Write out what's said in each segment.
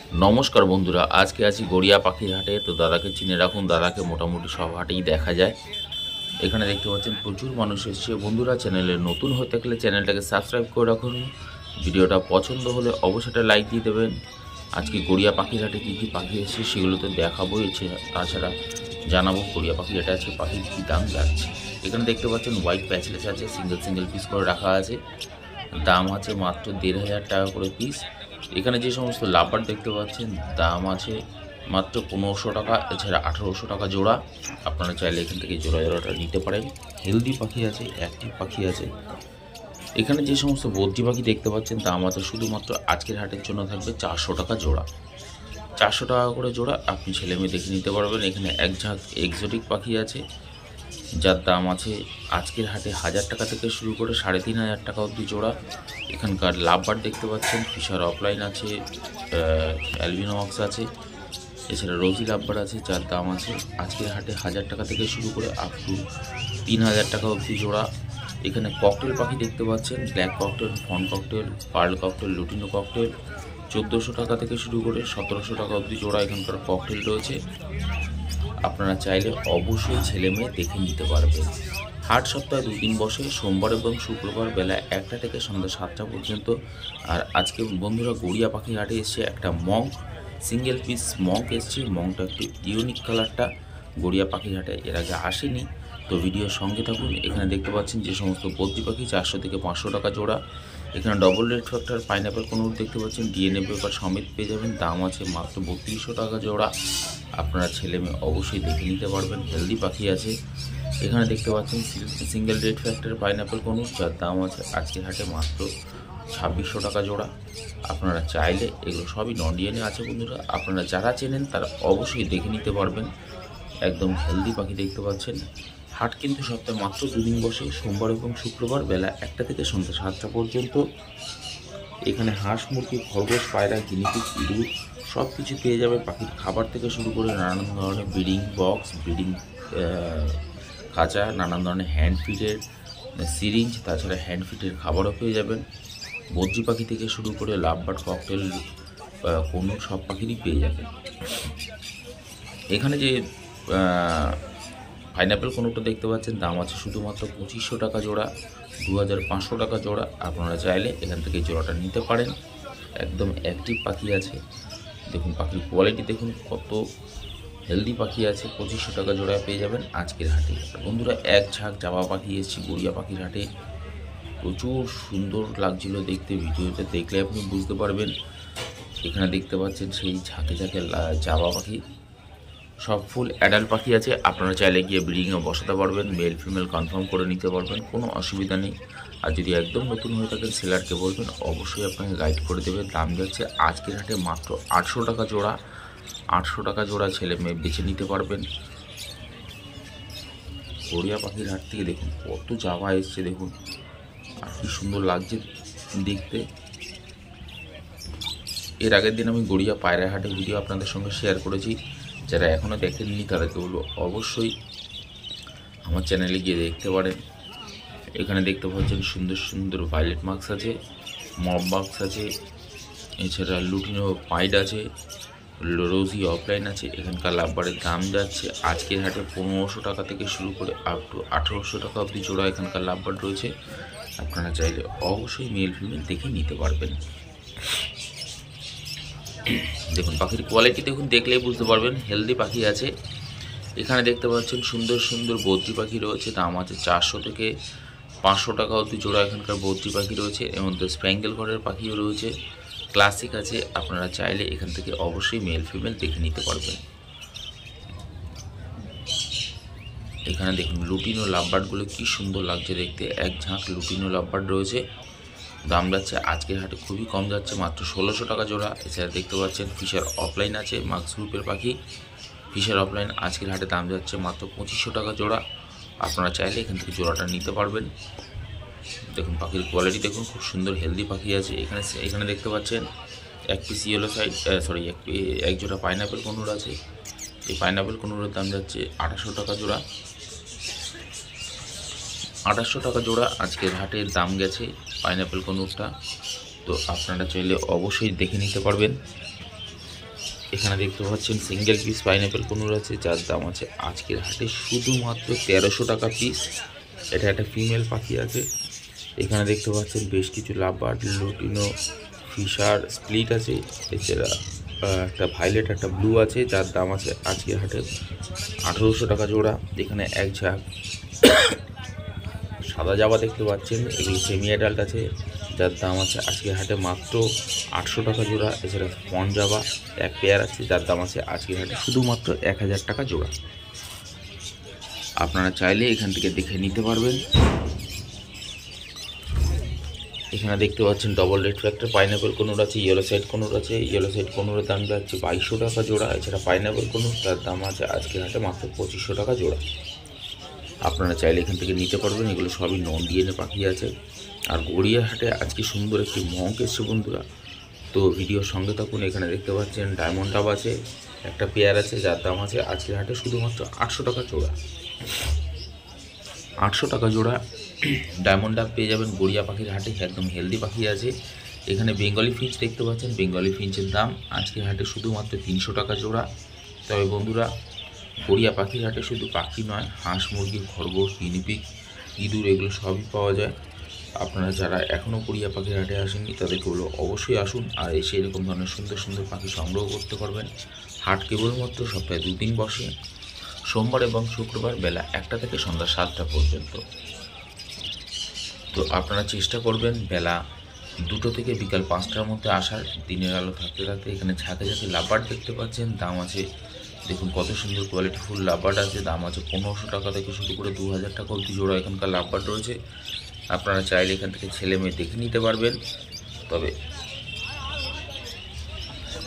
নমস্কার বন্ধুরা, আজকে আছি গড়িয়া পাখির হাটে। তো দাদাকে চিনে রাখুন, দাদাকে মোটামুটি সব হাটেই দেখা যায়। এখানে দেখতে পাচ্ছেন প্রচুর মানুষ এসছে। বন্ধুরা, চ্যানেলে নতুন হয়ে থাকলে চ্যানেলটাকে সাবস্ক্রাইব করে রাখুন। ভিডিওটা পছন্দ হলে অবশ্যই লাইক দিয়ে দেবেন। আজকে গড়িয়া পাখির হাটে কী কী পাখি এসেছে সেগুলো তো দেখাবো, তাছাড়া জানাবো গড়িয়া পাখির হাটে আছে পাখির কী দাম যাচ্ছে। এখানে দেখতে পাচ্ছেন হোয়াইট প্যাচলেস আছে, সিঙ্গেল পিস করে রাখা আছে। দাম আছে মাত্র ১,৫০০ টাকা করে পিস। এখানে যে সমস্ত লাভবার দেখতে পাচ্ছেন দাম আছে মাত্র ১৫০০ টাকা, এছাড়া ১৮০০ টাকা জোড়া। আপনারা চাইলে এখান থেকে জোড়াটা নিতে পারেন। হেলদি পাখি আছে, অ্যাক্টিভ পাখি আছে। এখানে যে সমস্ত বদ্রি পাখি দেখতে পাচ্ছেন দাম আছে শুধুমাত্র আজকের হাটের জন্য থাকবে ৪০০ টাকা জোড়া। ৪০০ টাকা করে জোড়া, আপনি ছেলে মেয়ে দেখে নিতে পারবেন। এখানে এক ঝাঁক এক্সোটিক পাখি আছে যার দাম আছে আজকের হাটে ১,০০০ টাকা থেকে শুরু করে ৩,৫০০ টাকা অবধি জোড়া। এখানকার লাভবার দেখতে পাচ্ছেন, ফিশার অফলাইন আছে, অ্যালবিনোক্স আছে, এছাড়া রোজি লাভবার আছে যার দাম আছে আজকের হাটে ১,০০০ টাকা থেকে শুরু করে আপ টু ৩,০০০ টাকা অবধি জোড়া। এখানে ককটেল পাখি দেখতে পাচ্ছেন, black cockatiel, fawn cockatiel, pearl cockatiel, lutino cockatiel ১৪০০ টাকা থেকে শুরু করে ১৭০০ টাকা অবধি জোড়া এখানকার ককটেল রয়েছে। আপনারা চাইলে অবশ্যই ছেলে মেয়ে দেখে নিতে পারবেন। হাট সপ্তাহে ২ দিন বসে, সোমবার এবং শুক্রবার বেলা ১টা থেকে সন্ধ্যা ৭টা পর্যন্ত। আর আজকে বন্ধুরা গড়িয়া পাখি হাটে এসছে একটা মঙ্ক, সিঙ্গেল পিস মঙ্ক এসছে। মঙ্কটা একটু ইউনিক কালারটা, গড়িয়া পাখি হাটে এর আগে আসেনি। তো ভিডিওর সঙ্গে থাকুন। এখানে দেখতে পাচ্ছেন যে সমস্ত বদ্রি পাখি ৪০০ থেকে ৫০০ টাকা জোড়া। এখানে ডবল রেড ফ্যাক্টর পাইনঅ্যাপেল কোনোর দেখতে পাচ্ছেন, ডিএনএ পেপার সমেত পেয়ে যাবেন। দাম আছে মাত্র ৩২০০ টাকা জোড়া। আপনারা ছেলে মেয়ে অবশ্যই দেখে নিতে পারবেন। হেলদি পাখি আছে। এখানে দেখতে পাচ্ছেন সিঙ্গেল রেড ফ্যাক্টর পাইনঅ্যাপেল কোনোর, যার দাম আছে আজকের হাটে মাত্র ২৬০০ টাকা জোড়া। আপনারা চাইলে এগুলো সবই নন ডিএনএ আছে বন্ধুরা। আপনারা যারা চেনেন তারা অবশ্যই দেখে নিতে পারবেন। একদম হেলদি পাখি দেখতে পাচ্ছেন। হাট কিন্তু সপ্তাহে মাত্র ২ দিন বসে, সোমবার এবং শুক্রবার বেলা ১টা থেকে সন্ধ্যা ৭টা পর্যন্ত। এখানে হাঁস, মুরগি, খরগোশ, পায়রা, গিনিপিগ, ইঁদুর সব কিছু পেয়ে যাবে। পাখির খাবার থেকে শুরু করে নানান ধরনের ব্রিডিং বক্স, ব্রিডিং খাঁচা, নানান ধরনের হ্যান্ড ফিডের সিরিঞ্জ, তাছাড়া হ্যান্ড ফিডের খাবারও পেয়ে যাবেন। বদ্রি পাখি থেকে শুরু করে লাভবার্ড, ককটেল, কোনো সব পাখিরই পেয়ে যাবেন। এখানে যে পাইনঅ্যাপেল কোনোটা দেখতে পাচ্ছেন দাম আছে শুধুমাত্র ২৫০০ টাকা জোড়া, ২৫০০ টাকা জোড়া। আপনারা চাইলে এখান থেকে জোড়াটা নিতে পারেন। একদম অ্যাক্টিভ পাখি আছে। দেখুন পাখির কোয়ালিটি দেখুন, কত হেলদি পাখি আছে। ২৫০০ টাকা জোড়ায় পেয়ে যাবেন আজকের হাটে। বন্ধুরা, এক ঝাঁক জাবা পাখি এসেছি গড়িয়া পাখির হাটে। প্রচুর সুন্দর লাগছিল দেখতে, ভিডিওটা দেখলে আপনি বুঝতে পারবেন। এখানে দেখতে পাচ্ছেন সেই ঝাঁকে ঝাঁকে জাবা পাখি, সব ফুল অ্যাডাল্ট পাখি আছে। আপনারা চাইলে গিয়ে ব্রিডিংয়ে বসাতে পারবেন, মেল ফিমেল কনফার্ম করে নিতে পারবেন, কোনো অসুবিধা নেই। আর যদি একদম নতুন হয়ে থাকেন সেলারকে বলবেন, অবশ্যই আপনাকে গাইড করে দেবে। দাম যাচ্ছে আজকের হাটে মাত্র ৮০০ টাকা জোড়া। ৮০০ টাকা জোড়া ছেলে মেয়ে বেছে নিতে পারবেন। গড়িয়া পাখির হাট থেকে দেখুন কত জাভা এসছে, দেখুন আর কি সুন্দর লাগছে দেখতে। এর আগের দিন আমি গড়িয়া পায়রা হাটের ভিডিও আপনাদের সঙ্গে শেয়ার করেছি। যারা এখনও দেখেননি তাদেরকে বলবো অবশ্যই আমার চ্যানেলে গিয়ে দেখতে পারেন। এখানে দেখতে পাচ্ছেন সুন্দর সুন্দর ভায়োলেট মার্কস আছে, মব মার্কস আছে, এছাড়া লুটিনো পাইড আছে, রোজি অফলাইন আছে। এখানকার লাভবারের দাম যাচ্ছে আজকের হাটে ১৫০০ টাকা থেকে শুরু করে আপ টু ১৮০০ টাকা অবধি জোড়া এখানকার লাভবার রয়েছে। আপনারা চাইলে অবশ্যই মেল ফিমেল দেখে নিতে পারবেন। দেখুন পাখির কোয়ালিটি দেখুন, দেখলেই বুঝতে পারবেন হেলদি পাখি আছে। এখানে দেখতে পাচ্ছেন সুন্দর সুন্দর বদ্রি পাখি রয়েছে। দাম আছে ৪০০ থেকে ৫০০ টাকা অবধি জোড়া এখানকার বদ্রি পাখি রয়েছে। এর মধ্যে স্প্যাঙ্গেল ঘরের পাখিও রয়েছে, ক্লাসিক আছে। আপনারা চাইলে এখান থেকে অবশ্যই মেল ফিমেল দেখে নিতে পারবেন। এখানে দেখুন লুটিনো লাভবার্ডগুলো কি সুন্দর লাগছে দেখতে। এক ঝাঁক লুটিনো লাভবার্ড রয়েছে। দাম যাচ্ছে আজকের হাটে খুবই কম যাচ্ছে, মাত্র ১৬০০ টাকা জোড়া। এছাড়া দেখতে পাচ্ছেন ফিশার অফলাইন আছে, মার্কস গ্রুপের পাখি। ফিশার অফলাইন আজকের হাটে দাম যাচ্ছে মাত্র ২৫০০ টাকা জোড়া। আপনারা চাইলে এখান থেকে জোড়াটা নিতে পারবেন। দেখুন পাখির কোয়ালিটি দেখুন, খুব সুন্দর হেলদি পাখি আছে। এখানে দেখতে পাচ্ছেন এক পিস ইয়েলো সাইড এক জোড়া পাইনঅ্যাপেল কোনুর আছে। এই পাইনঅ্যাপেল কোনুরের দাম যাচ্ছে ২৮০০ টাকা জোড়া। ২৮০০ টাকা জোড়া আজকের হাটের দাম গেছে পাইনঅ্যাপেল কোনুরটা। তো আপনারা চাইলে অবশ্যই দেখে নিতে পারবেন। এখানে দেখতে পাচ্ছেন সিঙ্গেল পিস পাইনাপেল কোনুর আছে, যার দাম আছে আজকের হাটে শুধুমাত্র 1300 টাকা পিস। এটা একটা ফিমেল পাখি আছে। এখানে দেখতে পাচ্ছেন বেশ কিছু লাভবার্ড, লুটিনো, ফিশার, স্প্লিট আছে। এছাড়া একটা ভাইলেট, একটা ব্লু আছে, যার দাম আছে আজকের হাটে 1800 টাকা জোড়া। এখানে এক ঝাঁক সাদা জাবা দেখতে পাচ্ছেন, এগুলো সেমি অ্যাডাল্ট আছে, যার দাম আছে আজকের হাটে মাত্র 800 টাকা জোড়া। এছাড়া স্পন জাবা এক পেয়ার আছে, যার দাম আছে আজকের হাটে শুধুমাত্র 1000 টাকা জোড়া। আপনারা চাইলে এখান থেকে দেখে নিতে পারবেন। এখানে দেখতে পাচ্ছেন ডবল রেড ফ্যাক্টর পাইনাপেল কোনুর আছে, ইয়েলো সাইড কোনুর আছে। ইয়েলো সাইড কোনুরের দাম যাচ্ছে 2200 টাকা জোড়া। এছাড়া পাইনাপেল কোনুর, তার দাম আছে আজকের হাটে মাত্র 2500 টাকা জোড়া। আপনারা চাইলে এখান থেকে নিতে পারবেন। এগুলো সবই নন ডিএনএ পাখি আছে। আর গড়িয়াহাটে আজকে সুন্দর একটি মঙ্ক এসছে বন্ধুরা, তো ভিডিওর সঙ্গে থাকুন। এখানে দেখতে পাচ্ছেন ডায়মন্ড ডাব আছে, একটা পেয়ার আছে, যার দাম আছে আজকের হাটে শুধুমাত্র 800 টাকা জোড়া। 800 টাকা জোড়া ডায়মন্ড ডাব পেয়ে যাবেন গড়িয়া পাখির হাটে, একদম হেলদি পাখি আছে। এখানে বেঙ্গলি ফিঞ্চ দেখতে পাচ্ছেন, বেঙ্গলি ফিঞ্চের দাম আজকের হাটে শুধুমাত্র 300 টাকা জোড়া। তবে বন্ধুরা, গড়িয়া পাখির হাটে শুধু পাখি নয়, হাঁস, মুরগি, খরগোশ, গিনিপিগ, ইঁদুর এগুলো সবই পাওয়া যায়। আপনারা যারা এখনও গড়িয়া পাখির হাটে আসেননি তাদেরকে বলবো অবশ্যই আসুন, আর এসে এরকম ধরনের সুন্দর সুন্দর পাখি সংগ্রহ করতে পারবেন। হাট কেবলমাত্র সপ্তাহে 2 দিন বসে, সোমবার এবং শুক্রবার বেলা 1টা থেকে সন্ধ্যা 7টা পর্যন্ত। তো আপনারা চেষ্টা করবেন বেলা 2টো থেকে বিকাল 5টার মধ্যে আসার। দিনের আলো থাকতে থাকতে এখানে ঝাঁকে ঝাঁকে লাভবার্ড দেখতে পাচ্ছেন, দাম আছে দেখুন কত সুন্দর কোয়ালিটি ফুল লাভবার্ড আছে, দাম আছে 1500 টাকা থেকে শুরু করে 2000 টাকা অবধি জোড়া এখানকার লাভবার্ড রয়েছে। আপনারা চাইলে এখান থেকে ছেলে মেয়ে দেখে নিতে পারবেন।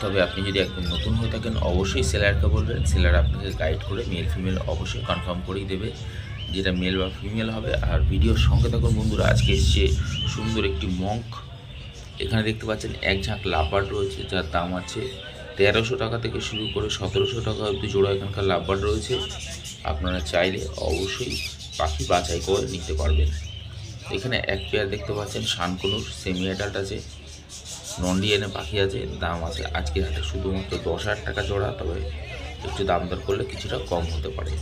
তবে আপনি যদি একদম নতুন হয়ে থাকেন অবশ্যই সেলারকে বলবেন, সেলার আপনাকে গাইড করে মেল ফিমেল অবশ্যই কনফার্ম করেই দেবে যেটা মেল বা ফিমেল হবে। আর ভিডিওর সঙ্গে থাকুন বন্ধুরা, আজকে এসছে সুন্দর একটি মঙ্ক। এখানে দেখতে পাচ্ছেন এক ঝাঁক লাভবার্ড রয়েছে, যার দাম আছে 1300 টাকা থেকে শুরু করে 1700 টাকা অবধি জোড়া এখানকার লাভবার্ড রয়েছে। আপনারা চাইলে অবশ্যই পাখি বাছাই করে নিতে পারবেন। এখানে এক পেয়ার দেখতে পাচ্ছেন শানকুনুর, সেমি অ্যাডাল্ট আছে, নন ডিএনএ পাখি আছে, দাম আছে আজকের হাটে শুধুমাত্র 10,000 টাকা জোড়া। তবে একটু দাম দর করলে কিছুটা কম হতে পারে।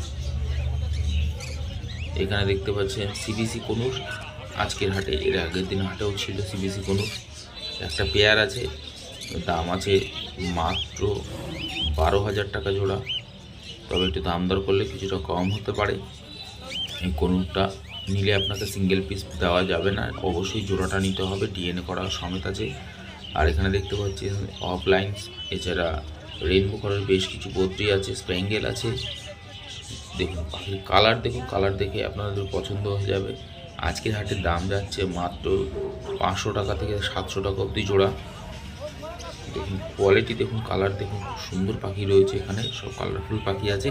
এখানে দেখতে পাচ্ছেন সিবিসি কোনুর, আজকের হাটে, এর আগের দিন হাটেও ছিল সিবিসি কোনুর, একটা পেয়ার আছে, দাম আছে মাত্র 12,000 টাকা জোড়া। তবে একটু দাম দর করলে কিছুটা কম হতে পারে। এই কোনুরটা নিলে আপনাকে সিঙ্গেল পিস দেওয়া যাবে না, অবশ্যই জোড়াটা নিতে হবে, ডিএনএ করা সমেত আছে। আর এখানে দেখতে পাচ্ছেন অফলাইন্স, এছাড়া রেইনবো কালার বেশ কিছু বদ্রি আছে, স্প্যাঙ্গেল আছে। দেখুন পাখির কালার, দেখুন কালার দেখে আপনাদের পছন্দ হয়ে যাবে। আজকের হাটের দাম যাচ্ছে মাত্র 500 টাকা থেকে 700 টাকা অবধি জোড়া। দেখুন কোয়ালিটি দেখুন, কালার দেখুন, খুব সুন্দর পাখি রয়েছে এখানে, সব কালারফুল পাখি আছে।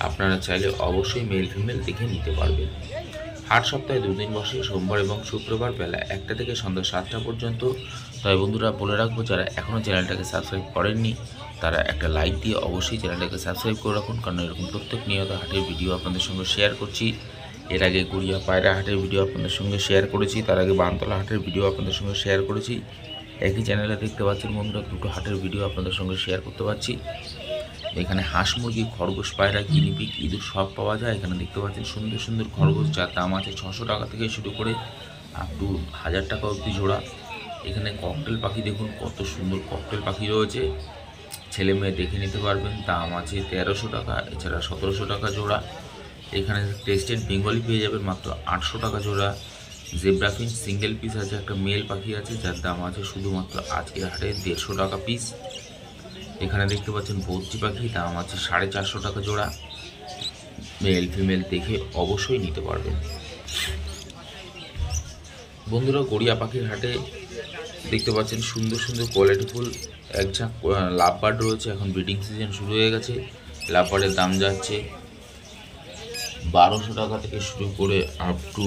আপনারা চাইলে অবশ্যই মেল ফিমেল দেখে নিতে পারবেন। হাট সপ্তাহে 2 দিন বসে, সোমবার এবং শুক্রবার বেলা 1টা থেকে সন্ধ্যা 7টা পর্যন্ত। তাই বন্ধুরা বলে রাখবো, যারা এখনও চ্যানেলটাকে সাবস্ক্রাইব করেননি তারা একটা লাইক দিয়ে অবশ্যই চ্যানেলটাকে সাবস্ক্রাইব করে রাখুন, কারণ এরকম প্রত্যেক নিয়ত হাটের ভিডিও আপনাদের সঙ্গে শেয়ার করছি। এর আগে গড়িয়া পায়রা হাটের ভিডিও আপনাদের সঙ্গে শেয়ার করেছি, তার আগে বানতলা হাটের ভিডিও আপনাদের সঙ্গে শেয়ার করেছি। একই চ্যানেলে দেখতে পাচ্ছেন বন্ধুরা, 2টো হাটের ভিডিও আপনাদের সঙ্গে শেয়ার করতে পারছি। এখানে হাঁস, মুরগি, খরগোশ, পায়রা, গিনিপিগ, ইঁদুর সব পাওয়া যায়। এখানে দেখতে পাচ্ছেন সুন্দর সুন্দর খরগোশ, যার দাম আছে 600 টাকা থেকে শুরু করে আপ টু 1000 টাকা অবধি জোড়া। এখানে ককটেল পাখি দেখুন কত সুন্দর ককটেল পাখি রয়েছে, ছেলে মেয়ে দেখে নিতে পারবেন, দাম আছে 1300 টাকা, এছাড়া 1700 টাকা জোড়া। এখানে টেস্টেড বেঙ্গলি পেয়ে যাবেন মাত্র 800 টাকা জোড়া। জেব্রা ফিঞ্চ সিঙ্গেল পিস আছে, একটা মেল পাখি আছে, যার দাম আছে শুধুমাত্র আজকের হাটে 150 টাকা পিস। এখানে দেখতে পাচ্ছেন বদ্রি পাখি, দাম আছে 450 টাকা জোড়া। মেল ফিমেল দেখে অবশ্যই নিতে পারবেন। বন্ধুরা গড়িয়া পাখির হাটে দেখতে পাচ্ছেন সুন্দর সুন্দর কোয়ালিটিফুল এক ঝাঁক লাভবার্ড রয়েছে। এখন ব্রিডিং সিজন শুরু হয়ে গেছে। লাভবার্ডের দাম যাচ্ছে 1200 টাকা থেকে শুরু করে আপ টু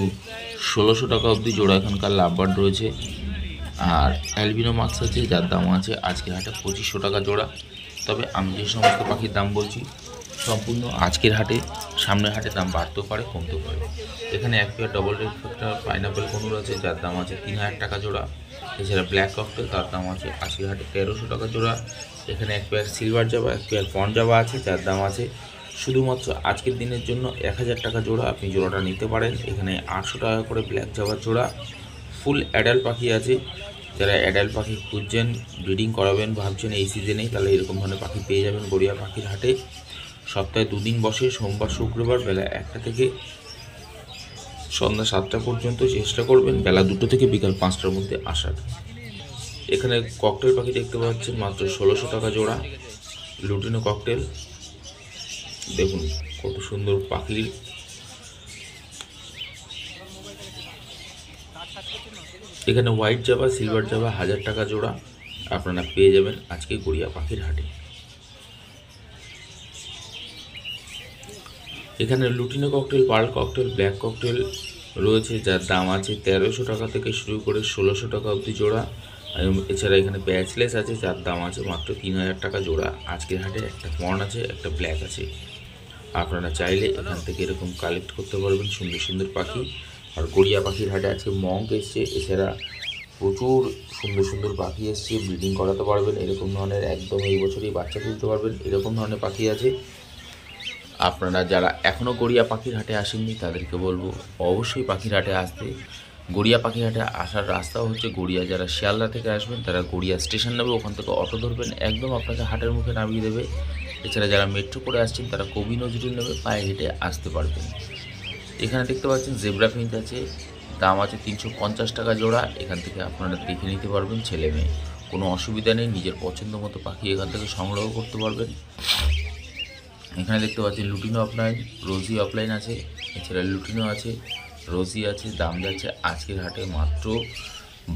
1600 টাকা অবধি জোড়া এখানকার লাভবার্ড রয়েছে। আর অ্যালবিনো মাক্স আছে, যার দাম আছে আজকে হাটে 2500 টাকা জোড়া। তবে আমি যে সমস্ত পাখির দাম বলছি সম্পূর্ণ আজকের হাটে, সামনের হাটে দাম বাড়তেও পারে কমতেও পারে। এখানে এক pair double red factor pineapple conure আছে, যার দাম আছে 3000 টাকা জোড়া। এছাড়া ব্ল্যাক ককটেল, তার দাম আছে আজকের হাটে 1300 টাকা জোড়া। এখানে এক পেয়ার সিলভার জাবা, এক পেয়ার পন জাবা আছে, যার দাম আছে শুধুমাত্র আজকের দিনের জন্য 1000 টাকা জোড়া। আপনি জোড়াটা নিতে পারেন। এখানে 800 টাকা করে ব্ল্যাক জাবার জোড়া। ফুল অ্যাডাল্ট পাখি আছে, যারা অ্যাডাল্ট পাখি খুঁজছেন, ব্রিডিং করাবেন ভাবছেন এই সিজনেই, তাহলে এরকম ধরনের পাখি পেয়ে যাবেন গড়িয়া পাখির হাটে। সপ্তাহে 2 দিন বসে, সোমবার শুক্রবার বেলা 1টা থেকে সন্ধ্যা 7টা পর্যন্ত। চেষ্টা করবেন বেলা 2টো থেকে বিকাল 5টার মধ্যে আসার। এখানে ককটেল পাখি দেখতে পাচ্ছেন মাত্র 1600 টাকা জোড়া। লুটিনো ককটেল দেখুন কত সুন্দর পাখি। এখানে হোয়াইট জাবা, সিলভার জাবা 1000 টাকা জোড়া আপনারা পেয়ে যাবেন আজকে গড়িয়া পাখির হাটে। এখানে lutino cockatiel, pearl cockatiel, black cockatiel রয়েছে, যার দাম আছে 1300 টাকা থেকে শুরু করে 1600 টাকা অবধি জোড়া। এছাড়া এখানে ব্যাচলেস আছে, যার দাম আছে মাত্র 3000 টাকা জোড়া। আজকের হাটে একটা পর্ন আছে, একটা ব্ল্যাক আছে। আপনারা চাইলে এখান থেকে এরকম কালেক্ট করতে পারবেন সুন্দর সুন্দর পাখি। আর গড়িয়া পাখির হাটে আজকে মঙ্ক এসছে, এছাড়া প্রচুর সুন্দর সুন্দর পাখি এসছে, ব্রিডিং করাতে পারবেন এরকম ধরনের, একদম এই বছরই বাচ্চা তুলতে পারবেন এরকম ধরনের পাখি আছে। আপনারা যারা এখনও গড়িয়া পাখির হাটে আসেননি তাদেরকে বলবো অবশ্যই পাখির হাটে আসতে। গড়িয়া পাখির হাটে আসার রাস্তাও হচ্ছে গড়িয়া, যারা শিয়ালদা থেকে আসবেন তারা গড়িয়া স্টেশন নেবে, ওখান থেকে অটো ধরবেন, একদম আপনাকে হাটের মুখে নামিয়ে দেবে। এছাড়া যারা মেট্রো করে আসছেন তারা কবি নজরুল নেবে, পায়ে হেঁটে আসতে পারবেন। এখানে দেখতে পাচ্ছেন জেব্রা ফিঞ্চ আছে, দাম আছে 350 টাকা জোড়া। এখান থেকে আপনারা দেখে নিতে পারবেন ছেলে মেয়ে, কোনো অসুবিধা নেই। নিজের পছন্দ মতো পাখি এখান থেকে সংগ্রহ করতে পারবেন। এখানে দেখতে পাচ্ছেন লুটিনো অফলাইন, রোজি অফলাইন আছে, এছাড়া লুটিনো আছে, রোজি আছে। দাম যাচ্ছে আজকের হাটে মাত্র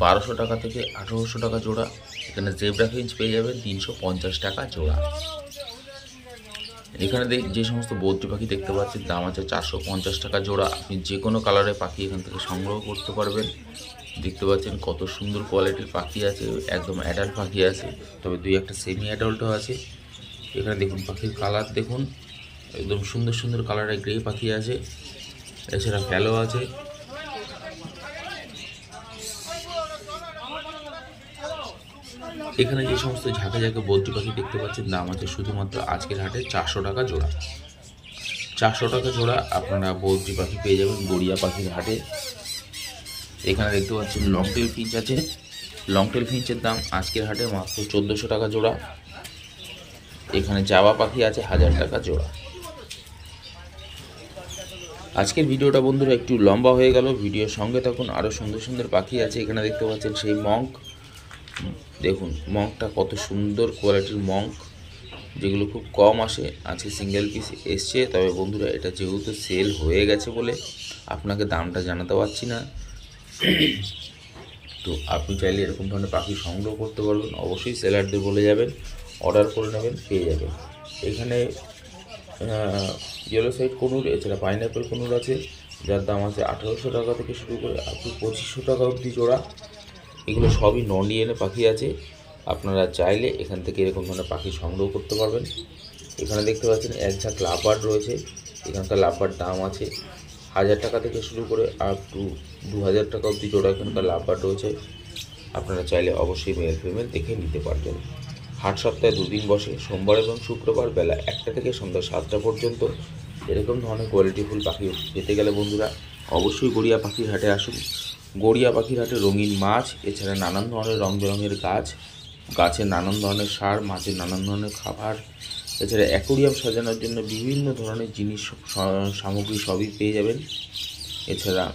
1200 টাকা থেকে 1800 টাকা জোড়া। এখানে জেব্রা ফিঞ্চ পেয়ে যাবেন 350 টাকা জোড়া। এখানে যে সমস্ত বদ্রি পাখি দেখতে পাচ্ছেন দাম আছে 450 টাকা জোড়া। আপনি যে কোনো কালারের পাখি এখান থেকে সংগ্রহ করতে পারবেন। দেখতে পাচ্ছেন কত সুন্দর কোয়ালিটির পাখি আছে, একদম অ্যাডাল্ট পাখি আছে, তবে 2-1টা সেমি অ্যাডাল্টও আছে। এখানে দেখুন পাখির কালার দেখুন, একদম সুন্দর সুন্দর কালারের গ্রে পাখি আছে, এছাড়া ফ্যালো আছে। এখানে যে সমস্ত ঝাঁকে ঝাঁকে বদ্রি পাখি দেখতে পাচ্ছেন দাম আছে শুধুমাত্র আজকের হাটে 400 টাকা জোড়া। 400 টাকা জোড়া আপনারা বদ্রি পাখি পেয়ে যাবেন গড়িয়া পাখির হাটে। এখানে দেখতে পাচ্ছেন লংটেল ফিঞ্চ আছে, লংটেল ফিঞ্চের দাম আজকের হাটে মাত্র 1400 টাকা জোড়া। এখানে জাবা পাখি আছে 1000 টাকা জোড়া। আজকের ভিডিওটা বন্ধুরা একটু লম্বা হয়ে গেল, ভিডিওর সঙ্গে থাকুন, আরও সুন্দর সুন্দর পাখি আছে। এখানে দেখতে পাচ্ছেন সেই মঙ্ক, দেখুন মঙ্কটা কত সুন্দর কোয়ালিটির মঙ্ক, যেগুলো খুব কম আসে, আজকে সিঙ্গেল পিস এসছে। তবে বন্ধুরা এটা যেহেতু সেল হয়ে গেছে বলে আপনাকে দামটা জানাতে পারছি না, তো আপনি চাইলে এরকম ধরনের পাখি সংগ্রহ করতে পারবেন। অবশ্যই সেলারদের বলে যাবেন, অর্ডার করে নেবেন, পেয়ে যাবেন। এখানে ইয়েলো সাইড কনুর, এছাড়া পাইনাপেল কনুর আছে, যার দাম আছে 1800 টাকা থেকে শুরু করে আপনি 2500 টাকা অবধি জোড়া। এগুলো সবই নন ডিএনএ পাখি আছে, আপনারা চাইলে এখান থেকে এরকম ধরনের পাখি সংগ্রহ করতে পারবেন। এখানে দেখতে পাচ্ছেন এক ঝাঁক লাভবার্ড রয়েছে, এখানকার লাভবার্ড দাম আছে 1000 টাকা থেকে শুরু করে আপ টু 2000 টাকা অবধি জোড়া এখানকার লাভবার্ড রয়েছে। আপনারা চাইলে অবশ্যই মেল ফিমেল দেখে নিতে পারবেন। হাট সপ্তাহে 2 দিন বসে, সোমবার এবং শুক্রবার বেলা 1টা থেকে সন্ধ্যা 7টা পর্যন্ত। এরকম ধরনের কোয়ালিটিফুল পাখি পেতে গেলে বন্ধুরা অবশ্যই গড়িয়া পাখির হাটে আসুন। গড়িয়া পাখির হাটে রঙিন মাছ, এছাড়া নানান ধরনের রং বেরঙের গাছ, গাছের নানান ধরনের সার, মাছের নানান ধরনের খাবার, এছাড়া অ্যাকোরিয়াম সাজানোর জন্য বিভিন্ন ধরনের জিনিস সামগ্রী সবই পেয়ে যাবেন। এছাড়া